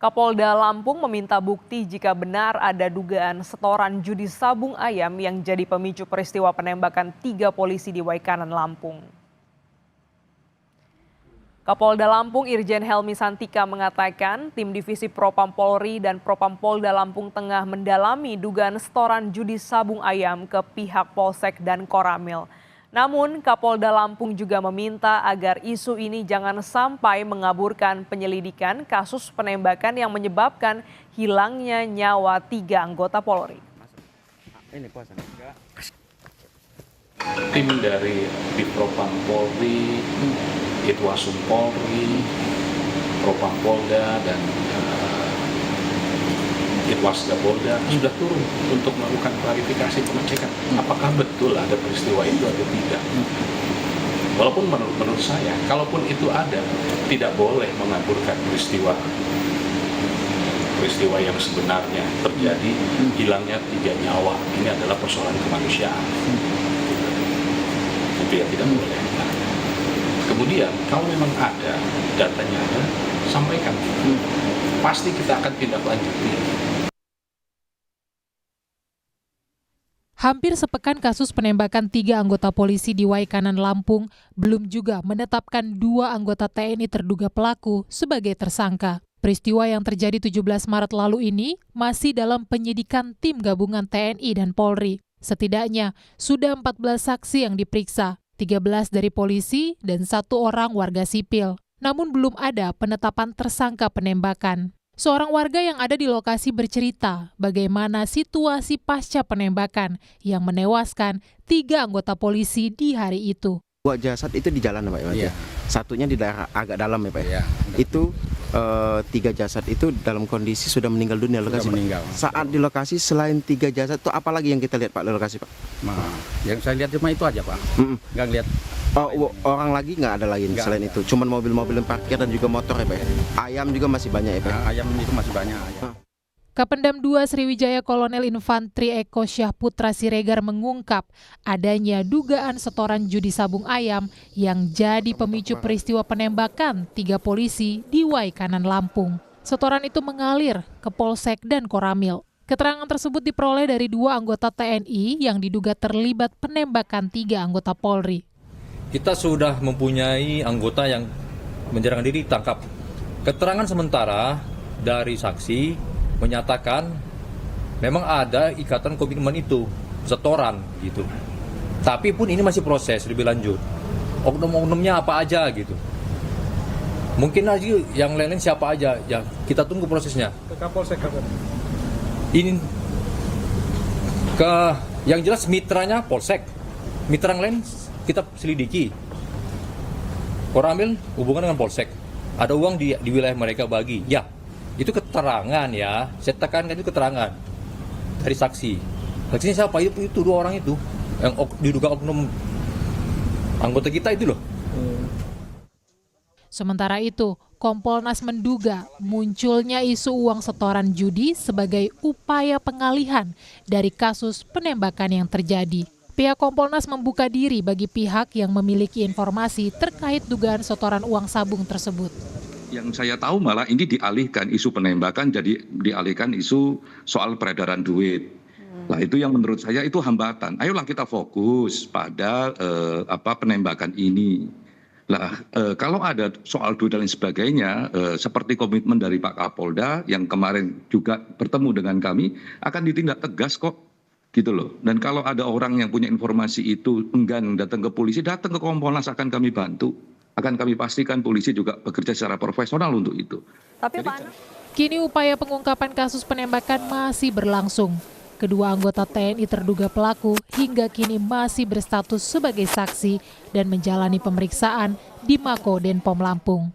Kapolda Lampung meminta bukti jika benar ada dugaan setoran judi sabung ayam yang jadi pemicu peristiwa penembakan 3 polisi di Waikanan, Lampung. Kapolda Lampung Irjen Helmi Santika mengatakan tim divisi Propam Polri dan Propam Polda Lampung tengah mendalami dugaan setoran judi sabung ayam ke pihak Polsek dan Koramil. Namun Kapolda Lampung juga meminta agar isu ini jangan sampai mengaburkan penyelidikan kasus penembakan yang menyebabkan hilangnya nyawa 3 anggota Polri. Tim dari Propam Polri, Itwasum Polri, Propam Polda dan Itwasda Polda sudah turun untuk melakukan klarifikasi pengecekan apakah betul ada peristiwa itu atau tidak. Walaupun menurut saya, kalaupun itu ada, tidak boleh mengaburkan peristiwa yang sebenarnya terjadi, hilangnya 3 nyawa. Ini adalah persoalan kemanusiaan. Itu ya tidak boleh. Kemudian kalau memang ada datanya ada, sampaikan. Pasti kita akan tindak lanjuti. Hampir sepekan kasus penembakan 3 anggota polisi di Waikanan, Lampung belum juga menetapkan 2 anggota TNI terduga pelaku sebagai tersangka. Peristiwa yang terjadi 17 Maret lalu ini masih dalam penyidikan tim gabungan TNI dan Polri. Setidaknya sudah 14 saksi yang diperiksa, 13 dari polisi dan 1 orang warga sipil. Namun belum ada penetapan tersangka penembakan. Seorang warga yang ada di lokasi bercerita bagaimana situasi pasca penembakan yang menewaskan 3 anggota polisi di hari itu. 2 jasad itu di jalan Pak ya? Satunya di daerah agak dalam ya Pak ya? Itu 3 jasad itu dalam kondisi sudah meninggal dunia lokasi meninggal. Saat di lokasi selain 3 jasad itu apa lagi yang kita lihat Pak di lokasi Pak? Nah, yang saya lihat cuma itu aja Pak. Nggak lihat. Orang lagi nggak ada lain selain itu? Cuman mobil-mobil yang parkir dan juga motor ya Pak ya? Ayam juga masih banyak ya Pak? Ayam itu masih banyak. Ayam. Kapendam 2 Sriwijaya Kolonel Infantri Eko Syahputra Siregar mengungkap adanya dugaan setoran judi sabung ayam yang jadi pemicu peristiwa penembakan 3 polisi di Waikanan, Lampung. Setoran itu mengalir ke Polsek dan Koramil. Keterangan tersebut diperoleh dari 2 anggota TNI yang diduga terlibat penembakan 3 anggota Polri. Kita sudah mempunyai anggota yang menyerahkan diri tangkap. Keterangan sementara dari saksi menyatakan memang ada ikatan komitmen itu, setoran gitu. Tapi pun ini masih proses lebih lanjut. Oknum-oknumnya apa aja gitu. Mungkin aja yang lain siapa aja, ya kita tunggu prosesnya. Ke Kapolsek kapan? Ini ke yang jelas mitranya Polsek. Mitra yang lain kita selidiki. Koramil hubungan dengan Polsek. Ada uang di wilayah mereka bagi. Ya, itu keterangan ya. Saya tekankan itu keterangan dari saksi. Saksinya siapa? Itu 2 orang itu yang diduga oknum anggota kita itu loh. Sementara itu, Kompolnas menduga munculnya isu uang setoran judi sebagai upaya pengalihan dari kasus penembakan yang terjadi. Pihak Kompolnas membuka diri bagi pihak yang memiliki informasi terkait dugaan setoran uang sabung tersebut. Yang saya tahu malah ini dialihkan isu penembakan jadi dialihkan isu soal peredaran duit. Nah itu yang menurut saya itu hambatan. Ayolah kita fokus pada penembakan ini. Nah kalau ada soal duit dan lain sebagainya seperti komitmen dari Pak Kapolda yang kemarin juga bertemu dengan kami akan ditindak tegas kok. Gitu loh. Dan kalau ada orang yang punya informasi itu enggan datang ke polisi, datang ke Kompolnas akan kami bantu. Akan kami pastikan polisi juga bekerja secara profesional untuk itu. Tapi Pak Anang, kini upaya pengungkapan kasus penembakan masih berlangsung. Kedua anggota TNI terduga pelaku hingga kini masih berstatus sebagai saksi dan menjalani pemeriksaan di Mako Denpom Lampung.